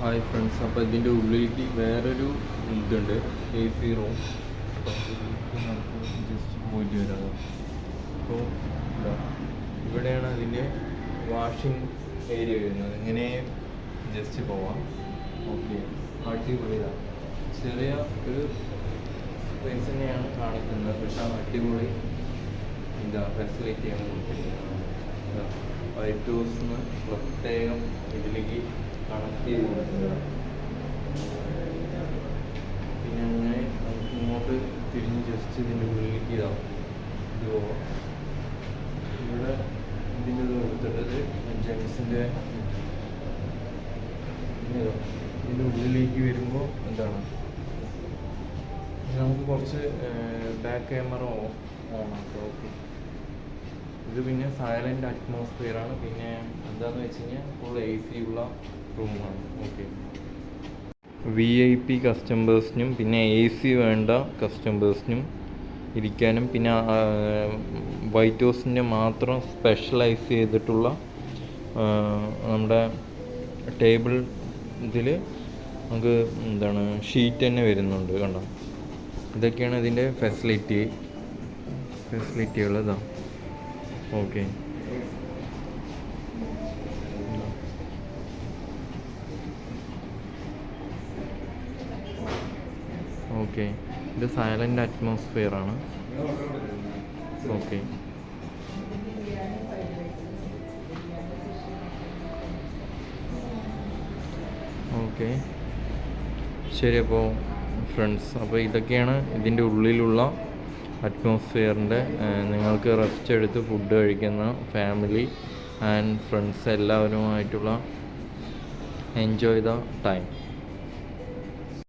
Hi friends, അപ്പോൾ ഇതിൻ്റെ ഉള്ളിലേക്ക് വേറൊരു ഇതുണ്ട്, AC റൂം. അപ്പോൾ നമുക്ക് ജസ്റ്റ് പോയിട്ട് വരാം. അപ്പോൾ ഇവിടെയാണ് അതിൻ്റെ വാഷിംഗ് ഏരിയ വരുന്നത്. ഇങ്ങനെ ജസ്റ്റ് പോവാം. ഓക്കെ, അടിപൊളിയാണ്. ചെറിയ ഒരു സ്പേസ് തന്നെയാണ് കാണിക്കുന്നത്, പക്ഷേ അടിപൊളി ഫെസിലിറ്റിയാണ് കൊടുത്തിരിക്കുന്നത്. വൈറ്റ് ഹൗസിന് പ്രത്യേകം ഇതിലേക്ക് കണക്ട് ചെയ്ത് കൊടുക്കുന്നത്. പിന്നെ അങ്ങനെ നമുക്ക് ഇങ്ങോട്ട് തിരിഞ്ഞ് ജസ്റ്റ് ഇതിൻ്റെ ഉള്ളിലേക്ക് ഇത് പോവാം. ഇവിടെ ഇതിൻ്റെ ഇത് കൊടുത്തിട്ടത് ജെൻസിൻ്റെ. ഇതിൻ്റെ ഉള്ളിലേക്ക് വരുമ്പോൾ നമുക്ക് കുറച്ച് ബാക്ക് ക്യാമറ ഓണാക്കാം. ഓക്കെ, ഇത് പിന്നെ സൈലൻ്റ് അറ്റ്മോസ്ഫിയറാണ്. പിന്നെ എന്താണെന്ന് വെച്ച് കഴിഞ്ഞാൽ ഫുൾ AC ഉള്ള റൂമാണ്. ഓക്കെ, VIP കസ്റ്റമേഴ്സിനും പിന്നെ AC വേണ്ട കസ്റ്റമേഴ്സിനും ഇരിക്കാനും, പിന്നെ വൈറ്റ് ഹൗസിൻ്റെ മാത്രം സ്പെഷ്യലൈസ് ചെയ്തിട്ടുള്ള നമ്മുടെ ടേബിൾ ഇതിൽ നമുക്ക് ഷീറ്റ് തന്നെ വരുന്നുണ്ട്. കണ്ടോ, ഇതൊക്കെയാണ് ഇതിൻ്റെ ഫെസിലിറ്റികൾ. ഇതാണ്. ഓക്കെ, ഓക്കെ, ഇത് സൈലൻ്റ് അറ്റ്മോസ്ഫിയറാണ്. ഓക്കെ, ഓക്കെ, ശരി. അപ്പോൾ ഫ്രണ്ട്സ്, അപ്പോൾ ഇതൊക്കെയാണ് ഇതിൻ്റെ ഉള്ളിലുള്ള അറ്റ്മോസ്ഫിയറിൻ്റെ. നിങ്ങൾക്ക് റെസ്റ്റ് എടുത്ത് ഫുഡ് കഴിക്കുന്ന ഫാമിലി ആൻഡ് ഫ്രണ്ട്സ് എല്ലാവരുമായിട്ടുള്ള എൻജോയ് ദ ടൈം.